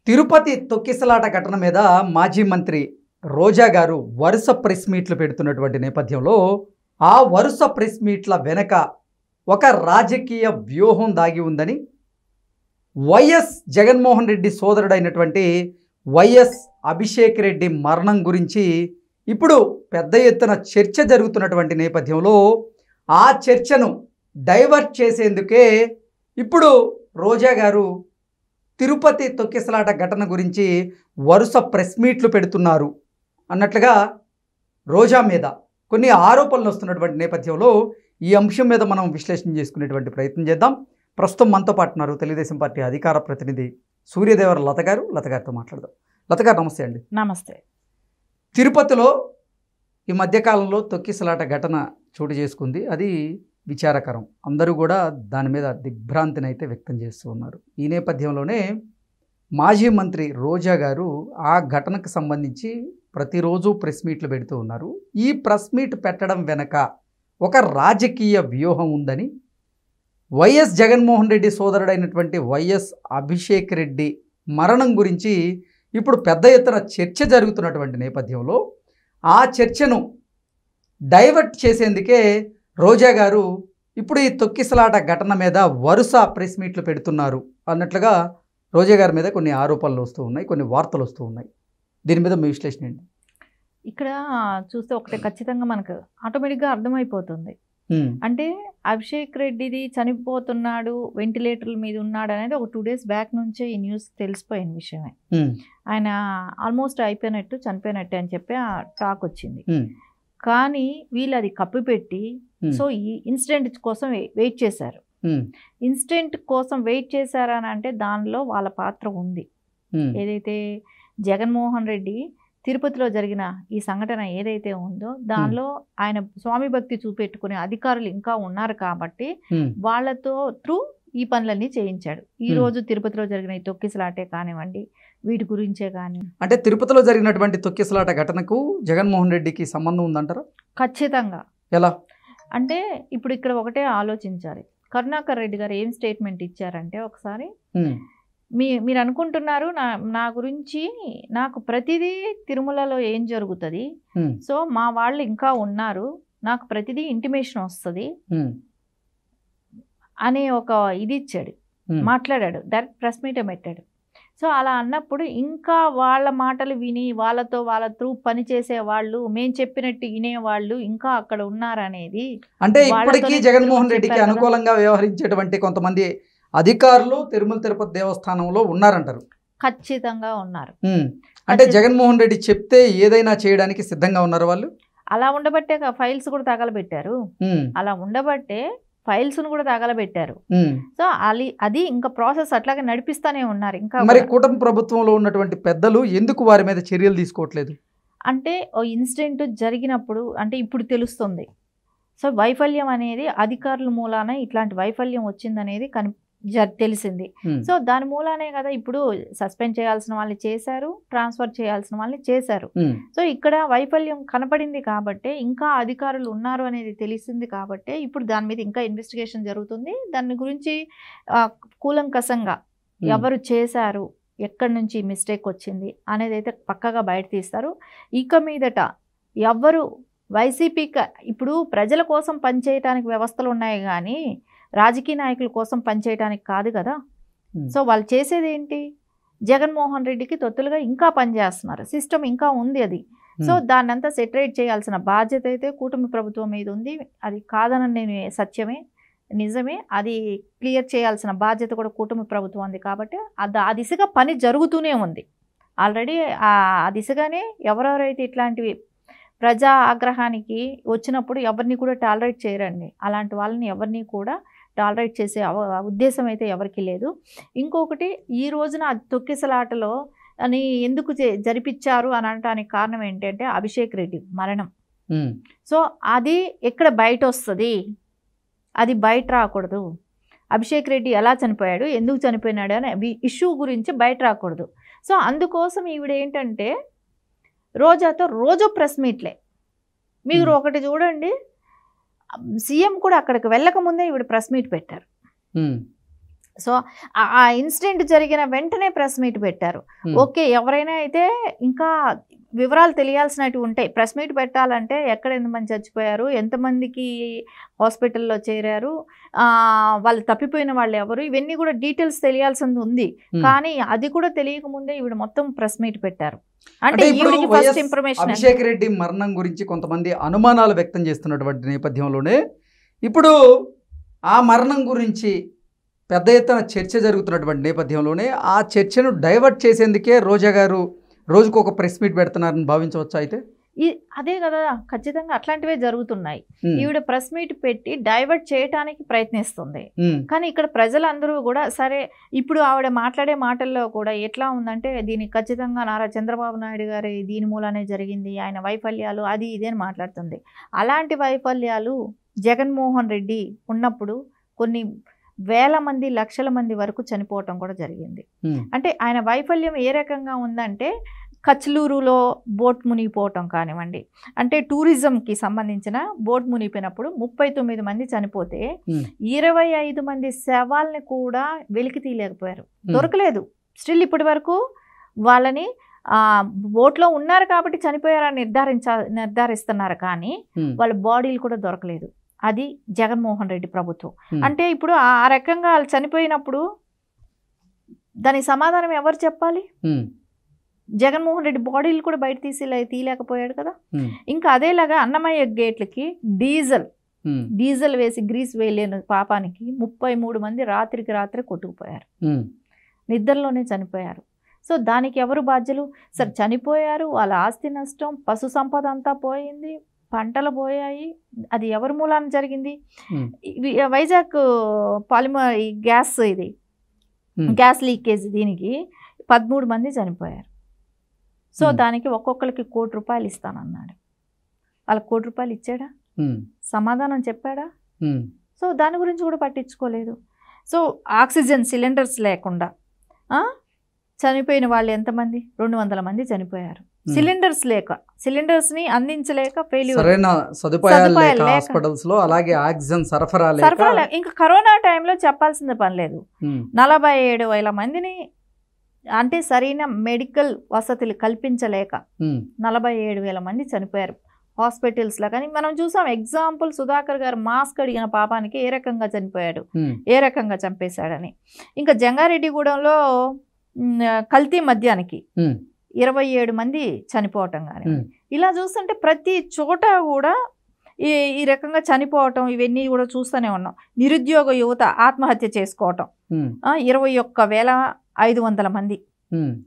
తిరుపతి తొక్కిసలాట ఘటన మీద మాజీ మంత్రి రోజా గారు వరుస ప్రెస్ మీట్లు పెడుతున్నటువంటి నేపథ్యంలో ఆ వరుస ప్రెస్ మీట్ల వెనక ఒక రాజకీయ వ్యూహం దాగి ఉందని వైఎస్ జగన్మోహన్ రెడ్డి సోదరుడైనటువంటి వైఎస్ అభిషేక్ రెడ్డి మరణం గురించి ఇప్పుడు పెద్ద ఎత్తున చర్చ జరుగుతున్నటువంటి నేపథ్యంలో ఆ చర్చను డైవర్ట్ చేసేందుకే ఇప్పుడు రోజా గారు తిరుపతి తొక్కిసలాట ఘటన గురించి వరుస ప్రెస్ మీట్లు పెడుతున్నారు అన్నట్లుగా రోజా మీద కొన్ని ఆరోపణలు వస్తున్నటువంటి నేపథ్యంలో ఈ అంశం మీద మనం విశ్లేషణ చేసుకునేటువంటి ప్రయత్నం చేద్దాం. ప్రస్తుతం మనతో పాటు ఉన్నారు తెలుగుదేశం పార్టీ అధికార ప్రతినిధి సూర్యదేవర లత గారితో మాట్లాడదాం. లత గారు నమస్తే అండి. నమస్తే. తిరుపతిలో ఈ మధ్యకాలంలో తొక్కిసలాట ఘటన చోటు చేసుకుంది. అది విచారకరం. అందరూ కూడా దాని మీద దిగ్భ్రాంతిని అయితే వ్యక్తం చేస్తూ ఉన్నారు. ఈ నేపథ్యంలోనే మాజీ మంత్రి రోజా గారు ఆ ఘటనకు సంబంధించి ప్రతిరోజు ప్రెస్ మీట్లు పెడుతూ ఉన్నారు. ఈ ప్రెస్ మీట్ పెట్టడం వెనక ఒక రాజకీయ వ్యూహం ఉందని వైఎస్ జగన్మోహన్ రెడ్డి సోదరుడైనటువంటి వైఎస్ అభిషేక్ రెడ్డి మరణం గురించి ఇప్పుడు పెద్ద ఎత్తున చర్చ జరుగుతున్నటువంటి నేపథ్యంలో ఆ చర్చను డైవర్ట్ చేసేందుకే రోజా గారు ఇప్పుడు ఈ తొక్కిసలాట ఘటన మీద వరుస ప్రెస్ మీట్లు పెడుతున్నారు అన్నట్లుగా రోజా గారి మీద కొన్ని ఆరోపణలు వస్తూ ఉన్నాయి, కొన్ని వార్తలు వస్తూ ఉన్నాయి. దీని మీద మీ విశ్లేషణ ఏంటి? ఇక్కడ చూస్తే ఒకటే ఖచ్చితంగా మనకు ఆటోమేటిక్గా అర్థమైపోతుంది. అంటే అభిషేక్ రెడ్డిది చనిపోతున్నాడు, వెంటిలేటర్ల మీద ఉన్నాడు అనేది ఒక 2 days బ్యాక్ నుంచే ఈ న్యూస్ తెలిసిపోయిన విషయమే. ఆయన ఆల్మోస్ట్ అయిపోయినట్టు, చనిపోయినట్టు అని చెప్పి ఆ టాక్ వచ్చింది. కానీ వీళ్ళు అది కప్పిపెట్టి సో ఈ ఇన్సిడెంట్ కోసం వెయిట్ చేశారు. ఇన్సిడెంట్ కోసం వెయిట్ చేశారని అంటే దానిలో వాళ్ళ పాత్ర ఉంది. ఏదైతే జగన్మోహన్ రెడ్డి తిరుపతిలో జరిగిన ఈ సంఘటన ఏదైతే ఉందో దానిలో ఆయన స్వామి భక్తి చూపెట్టుకునే అధికారులు ఇంకా ఉన్నారు కాబట్టి వాళ్ళతో త్రూ ఈ పనులన్నీ చేయించాడు. ఈ రోజు తిరుపతిలో జరిగిన ఈ తొక్కిసలాటే కానివ్వండి, వీటి గురించే కానీ. అంటే తిరుపతిలో జరిగినటువంటి తొక్కిసలాట ఘటనకు జగన్మోహన్ రెడ్డికి సంబంధం ఉందంటారా? ఖచ్చితంగా. ఎలా అంటే ఇప్పుడు ఇక్కడ ఒకటే ఆలోచించాలి. కరుణాకర్ రెడ్డి గారు ఏం స్టేట్మెంట్ ఇచ్చారంటే, ఒకసారి మీరు అనుకుంటున్నారు నా గురించి నాకు ప్రతిదీ తిరుమలలో ఏం జరుగుతుంది, సో మా వాళ్ళు ఇంకా ఉన్నారు, నాకు ప్రతిదీ ఇంటిమేషన్ వస్తుంది అనే ఒక ఇది ఇచ్చాడు, మాట్లాడాడు. డైరెక్ట్ ప్రెస్ మీటే పెట్టాడు. సో అలా అన్నప్పుడు ఇంకా వాళ్ళ మాటలు విని వాళ్ళ త్రూ పని చేసే వాళ్ళు, మేము చెప్పినట్టు వినేవాళ్ళు ఇంకా అక్కడ ఉన్నారనేది. అంటే ఇప్పటికీ జగన్మోహన్ రెడ్డికి అనుకూలంగా వ్యవహరించేటువంటి కొంతమంది అధికారులు తిరుపతి దేవస్థానంలో ఉన్నారంటారు. ఖచ్చితంగా ఉన్నారు. అంటే జగన్మోహన్ రెడ్డి చెప్తే ఏదైనా చేయడానికి సిద్ధంగా ఉన్నారు వాళ్ళు. అలా ఉండబట్టే ఫైల్స్ కూడా తగలబెట్టారు. అలా ఉండబట్టే ఫైల్స్ కూడా తగలబెట్టారు. సో అది ఇంకా ప్రాసెస్ అట్లాగే నడిపిస్తానే ఉన్నారు. ఇంకా మరి కూటమి ప్రభుత్వంలో ఉన్నటువంటి పెద్దలు ఎందుకు వారి మీద చర్యలు తీసుకోవట్లేదు? అంటే ఓ ఇన్సిడెంట్ జరిగినప్పుడు అంటే ఇప్పుడు తెలుస్తుంది. సో వైఫల్యం అనేది అధికారుల మూలాన ఇట్లాంటి వైఫల్యం వచ్చిందనేది తెలిసింది. సో దాని మూలానే కదా ఇప్పుడు సస్పెండ్ చేయాల్సిన వాళ్ళని చేశారు, ట్రాన్స్ఫర్ చేయాల్సిన వాళ్ళని చేశారు. సో ఇక్కడ వైఫల్యం కనపడింది కాబట్టి, ఇంకా అధికారులు ఉన్నారు అనేది తెలిసింది కాబట్టి ఇప్పుడు దాని మీద ఇంకా ఇన్వెస్టిగేషన్ జరుగుతుంది. దాని గురించి కూలంకషంగా ఎవరు చేశారు, ఎక్కడి నుంచి మిస్టేక్ వచ్చింది అనేది అయితే పక్కగా బయట తీస్తారు. ఇక మీదట ఎవరు వైసీపీకి ఇప్పుడు ప్రజల కోసం పనిచేయడానికి వ్యవస్థలు ఉన్నాయి కానీ రాజకీయ నాయకుల కోసం పనిచేయడానికి కాదు కదా. సో వాళ్ళు చేసేది ఏంటి, జగన్మోహన్ రెడ్డికి తొత్తులుగా ఇంకా పనిచేస్తున్నారు. సిస్టమ్ ఇంకా ఉంది అది. సో దాన్ని అంతా సెటరేట్ చేయాల్సిన బాధ్యత అయితే కూటమి ప్రభుత్వం మీద ఉంది. అది కాదని సత్యమే, నిజమే. అది క్లియర్ చేయాల్సిన బాధ్యత కూడా కూటమి ప్రభుత్వం ఉంది కాబట్టి ఆ దిశగా పని జరుగుతూనే ఉంది. ఆల్రెడీ ఆ దిశగానే ఎవరెవరైతే ఇట్లాంటివి ప్రజా ఆగ్రహానికి వచ్చినప్పుడు ఎవరిని కూడా టాలరేట్ చేయరండి. అలాంటి వాళ్ళని ఎవరిని కూడా టాలరేట్ చేసే ఉద్దేశం అయితే ఎవరికి లేదు. ఇంకొకటి, ఈ రోజున తొక్కిసలాటలో అని ఎందుకు జరిపించారు అని అనడానికి కారణం ఏంటంటే అభిషేక్ రెడ్డి మరణం. సో అది ఎక్కడ బయట వస్తుంది, అది బయట రాకూడదు. అభిషేక్ రెడ్డి ఎలా చనిపోయాడు, ఎందుకు చనిపోయినాడు అనే ఇష్యూ గురించి బయట రాకూడదు. సో అందుకోసం ఈవిడ ఏంటంటే రోజాతో రోజు ప్రెస్ మీట్లే. మీరు ఒకటి చూడండి, సీఎం కూడా అక్కడికి వెళ్ళకముందే ఈవిడ ప్రెస్ మీట్ పెట్టారు. సో ఆ ఇన్సిడెంట్ జరిగిన వెంటనే ప్రెస్ మీట్ పెట్టారు. ఓకే, ఎవరైనా అయితే ఇంకా వివరాలు తెలియాల్సినవి ఉంటాయి. ప్రెస్ మీట్ పెట్టాలంటే ఎక్కడ ఎంతమంది చచ్చిపోయారు, ఎంతమందికి హాస్పిటల్లో చేరారు, వాళ్ళు తప్పిపోయిన వాళ్ళు ఎవరు, ఇవన్నీ కూడా డీటెయిల్స్ తెలియాల్సింది ఉంది. కానీ అది కూడా తెలియకముందే ఈవిడ మొత్తం ప్రెస్ మీట్ పెట్టారు. అంటే ఈవిడికి ఫస్ట్ ఇన్ఫర్మేషన్. అభిషేక్ రెడ్డి మరణం గురించి కొంతమంది అనుమానాలు వ్యక్తం చేస్తున్నటువంటి నేపథ్యంలోనే ఇప్పుడు ఆ మరణం గురించి పెద్ద ఎత్తున చర్చ జరుగుతున్నటువంటి నేపథ్యంలోనే ఆ చర్చను డైవర్ట్ చేసేందుకే రోజా గారు రోజుకు ఒక ప్రెస్ మీట్ పెడుతున్నారని భావించవచ్చు. అయితే అదే కదా, ఖచ్చితంగా అట్లాంటివే జరుగుతున్నాయి. ఈవిడ ప్రెస్ మీట్ పెట్టి డైవర్ట్ చేయడానికి ప్రయత్నిస్తుంది. కానీ ఇక్కడ ప్రజలందరూ కూడా సరే, ఇప్పుడు ఆవిడ మాట్లాడే మాటల్లో కూడా ఎట్లా ఉందంటే దీనికి ఖచ్చితంగా నారా చంద్రబాబు నాయుడు గారి దీని మూలనే జరిగింది, ఆయన వైఫల్యాలు అది ఇదే అని మాట్లాడుతుంది. అలాంటి వైఫల్యాలు జగన్మోహన్ రెడ్డి ఉన్నప్పుడు కొన్ని వేల మంది లక్షల మంది వరకు చనిపోవటం కూడా జరిగింది. అంటే ఆయన వైఫల్యం ఏ రకంగా ఉందంటే కచ్లూరులో బోట్ మునిగిపోవటం కానివ్వండి, అంటే టూరిజంకి సంబంధించిన బోట్ మునిగిపోయినప్పుడు 39 మంది చనిపోతే 25 మంది శవాల్ని కూడా వెలికి తీయలేకపోయారు, దొరకలేదు. స్టిల్ ఇప్పటి వరకు వాళ్ళని బోట్లో ఉన్నారు కాబట్టి చనిపోయారని నిర్ధారిస్తున్నారు, కానీ వాళ్ళ బాడీలు కూడా దొరకలేదు. అది జగన్మోహన్ రెడ్డి ప్రభుత్వం. అంటే ఇప్పుడు ఆ రకంగా వాళ్ళు చనిపోయినప్పుడు దానికి సమాధానం ఎవరు చెప్పాలి? జగన్మోహన్ రెడ్డి బాడీలు కూడా బయట తీయలేకపోయాడు కదా. ఇంకా అదేలాగా అన్నమయ్య గేట్లకి డీజిల్ వేసి గ్రీస్ వేయలేని పాపానికి 33 మంది రాత్రికి రాత్రి కొట్టుకుపోయారు, నిద్రలోనే చనిపోయారు. సో దానికి ఎవరు బాధ్యులు? సరే, చనిపోయారు, వాళ్ళ ఆస్తి నష్టం, పశు సంపద అంతా పోయింది, పంటలు పోయాయి, అది ఎవరి మూలాన జరిగింది? వైజాగ్ పాలిమర్ గ్యాస్ లీకేజ్, దీనికి 13 మంది చనిపోయారు. సో దానికి ఒక్కొక్కరికి ₹1 కోటి ఇస్తానన్నాడు. వాళ్ళకి ₹1 కోటి ఇచ్చాడా? సమాధానం చెప్పాడా? సో దాని గురించి కూడా పట్టించుకోలేదు. సో ఆక్సిజన్ సిలిండర్స్ లేకుండా చనిపోయిన వాళ్ళు ఎంతమంది? 200 మంది చనిపోయారు. సిలిండర్స్ లేక, సిలిండర్స్ ని అందించలేక, సదుపాయాలు హాస్పిటల్స్ లో, అలాగే ఆక్సిజన్ సరఫరా. ఇంకా కరోనా టైంలో చెప్పాల్సిన పని లేదు. 47,000 మందిని, అంటే సరైన మెడికల్ వసతులు కల్పించలేక 47,000 మంది చనిపోయారు హాస్పిటల్స్ లో. కానీ మనం చూసాం ఎగ్జాంపుల్, సుధాకర్ గారు మాస్క్ అడిగిన పాపానికి ఏ రకంగా చనిపోయాడు, ఏ రకంగా చంపేశాడని. ఇంకా జంగారెడ్డిగూడెంలో కల్తీ మద్యానికి 27 మంది చనిపోవటం కానీ, ఇలా చూస్తుంటే ప్రతి చోట కూడా ఈ రకంగా చనిపోవటం, ఇవన్నీ కూడా చూస్తూనే ఉన్నాం. నిరుద్యోగ యువత ఆత్మహత్య చేసుకోవటం, 21,500 మంది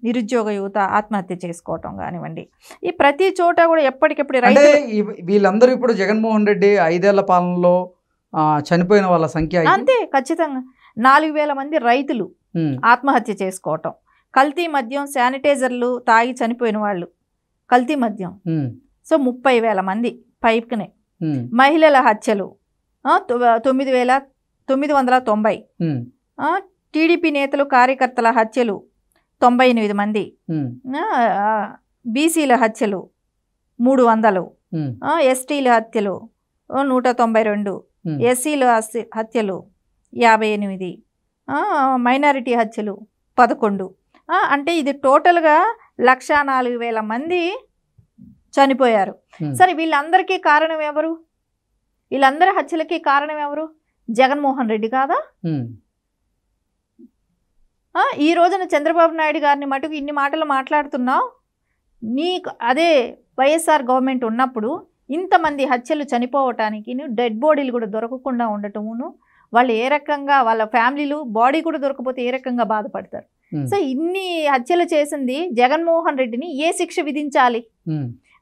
నిరుద్యోగ యువత ఆత్మహత్య చేసుకోవటం కానివ్వండి. ఈ ప్రతి చోట కూడా ఎప్పటికెప్పుడు వీళ్ళందరూ ఇప్పుడు జగన్మోహన్ రెడ్డి 5 ఏళ్ల పాలనలో చనిపోయిన వాళ్ళ సంఖ్య అంతే. ఖచ్చితంగా 4,000 మంది రైతులు ఆత్మహత్య చేసుకోవటం, కల్తీ మద్యం, శానిటైజర్లు తాగి చనిపోయిన వాళ్ళు, కల్తీ మద్యం. సో 30,000 మంది పైపునే. మహిళల హత్యలు 9,990. టీడీపీ నేతలు కార్యకర్తల హత్యలు 98 మంది. బీసీల హత్యలు 300. ఎస్టీల హత్యలు 192. ఎస్సీల హత్యలు 58. మైనారిటీ హత్యలు 11. అంటే ఇది టోటల్గా 104,000 మంది చనిపోయారు. సరే, వీళ్ళందరికీ కారణం ఎవరు? వీళ్ళందరి హత్యలకి కారణం ఎవరు? జగన్మోహన్ రెడ్డి కాదా? ఈ రోజున చంద్రబాబు నాయుడు గారిని మటుకు ఇన్ని మాటలు మాట్లాడుతున్నావు, నీకు అదే వైఎస్ఆర్ గవర్నమెంట్ ఉన్నప్పుడు ఇంతమంది హత్యలు చనిపోవటానికి డెడ్ బాడీలు కూడా దొరకకుండా ఉండటమును, వాళ్ళు ఏ రకంగా వాళ్ళ ఫ్యామిలీలు బాడీ కూడా దొరకపోతే ఏ రకంగా బాధపడతారు. సో ఇన్ని హత్యలు చేసింది జగన్మోహన్ రెడ్డిని ఏ శిక్ష విధించాలి?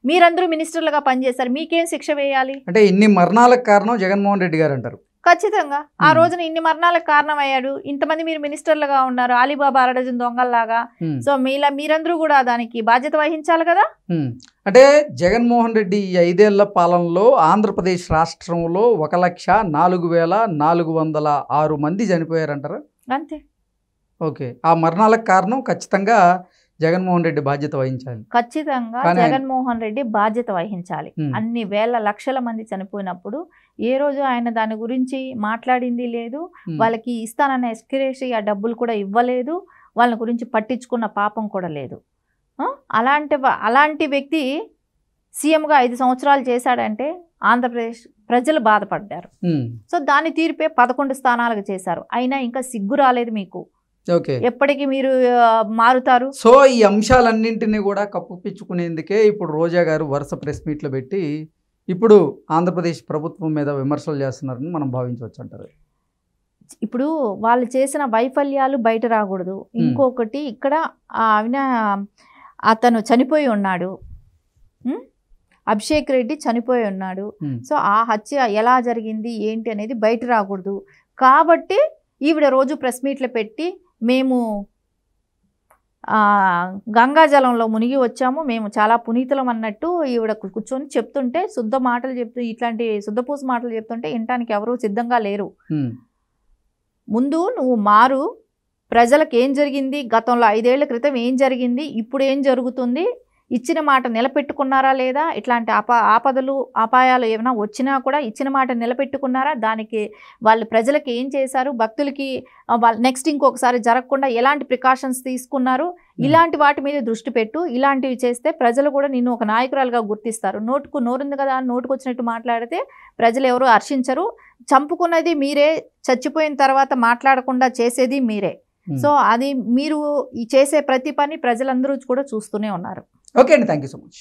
మీరందరూ మినిస్టర్లుగా పనిచేశారు, మీకేం శిక్ష వేయాలి? అంటే ఇన్ని మరణాలకు కారణం జగన్మోహన్ రెడ్డి గారు అంటారు. ఖచ్చితంగా ఆ రోజున ఇన్ని మరణాలకు కారణమయ్యాడు. ఇంతమంది మీరు మినిస్టర్లుగా ఉన్నారు, అలీబాబా అరడజన్ దొంగల్లాగా. సో మీరందరూ కూడా దానికి బాధ్యత వహించాలి కదా. అంటే జగన్మోహన్ రెడ్డి ఈ 5 ఏళ్ల పాలనలో ఆంధ్రప్రదేశ్ రాష్ట్రంలో 1,04,406 మంది చనిపోయారంటారా? అంతే. ఓకే, ఆ మరణాలకు కారణం ఖచ్చితంగా జగన్మోహన్ రెడ్డి బాధ్యత వహించాలి. ఖచ్చితంగా జగన్మోహన్ రెడ్డి బాధ్యత వహించాలి. అన్ని వేల లక్షల మంది చనిపోయినప్పుడు ఏ రోజు ఆయన దాని గురించి మాట్లాడింది లేదు. వాళ్ళకి ఇస్తానన్న ఎస్క్రేషి ఆ డబ్బులు కూడా ఇవ్వలేదు. వాళ్ళ గురించి పట్టించుకున్న పాపం కూడా లేదు. అలాంటి వ్యక్తి సీఎంగా 5 సంవత్సరాలు చేశాడంటే ఆంధ్రప్రదేశ్ ప్రజలు బాధపడ్డారు. సో దాని తీర్పే 11 స్థానాలకు చేశారు. అయినా ఇంకా సిగ్గు రాలేదు మీకు. ఎప్పటికీ మీరు మారుతారు. సో ఈ అంశాలన్నింటినీ కూడా కప్పుపిచ్చుకునేందుకే ఇప్పుడు రోజా గారు వరుస ప్రెస్ మీట్లు పెట్టి ఇప్పుడు ఆంధ్రప్రదేశ్ ప్రభుత్వం మీద విమర్శలు చేస్తున్నారని మనం భావించవచ్చు అంటారు. ఇప్పుడు వాళ్ళు చేసిన వైఫల్యాలు బయట రాకూడదు. ఇంకొకటి ఇక్కడ అతను చనిపోయి ఉన్నాడు, అభిషేక్ రెడ్డి చనిపోయి ఉన్నాడు. సో ఆ హత్య ఎలా జరిగింది ఏంటి అనేది బయట రాకూడదు. కాబట్టి ఈవిడ రోజు ప్రెస్ మీట్లు పెట్టి మేము గంగాజలంలో మునిగి వచ్చాము, మేము చాలా పునీతులం అన్నట్టు ఈవిడ కూర్చొని చెప్తుంటే, శుద్ధ మాటలు చెప్తూ ఇట్లాంటి శుద్ధపూస మాటలు చెప్తుంటే వినటానికి ఎవరూ సిద్ధంగా లేరు. ముందు నువ్వు మారు, ప్రజలకు ఏం జరిగింది, గతంలో 5 ఏళ్ల క్రితం ఏం జరిగింది, ఇప్పుడు ఏం జరుగుతుంది, ఇచ్చిన మాట నిలబెట్టుకున్నారా లేదా, ఇట్లాంటి ఆపదలు అపాయాలు ఏమైనా వచ్చినా కూడా ఇచ్చిన మాట నిలబెట్టుకున్నారా, దానికి వాళ్ళు ప్రజలకి ఏం చేశారు, భక్తులకి వాళ్ళు నెక్స్ట్ ఇంకొకసారి జరగకుండా ఎలాంటి ప్రికాషన్స్ తీసుకున్నారు, ఇలాంటి వాటి మీద దృష్టి పెట్టు. ఇలాంటివి చేస్తే ప్రజలు కూడా నిన్ను ఒక నాయకురాలుగా గుర్తిస్తారు. నోరుంది కదా అని నోటుకు వచ్చినట్టు మాట్లాడితే ప్రజలు ఎవరు హర్షించరు. చంపుకున్నది మీరే, చచ్చిపోయిన తర్వాత మాట్లాడకుండా చేసేది మీరే. సో అది మీరు చేసే ప్రతి పని ప్రజలందరూ కూడా చూస్తూనే ఉన్నారు. ఓకే అండి, థ్యాంక్ యూ సో మచ్.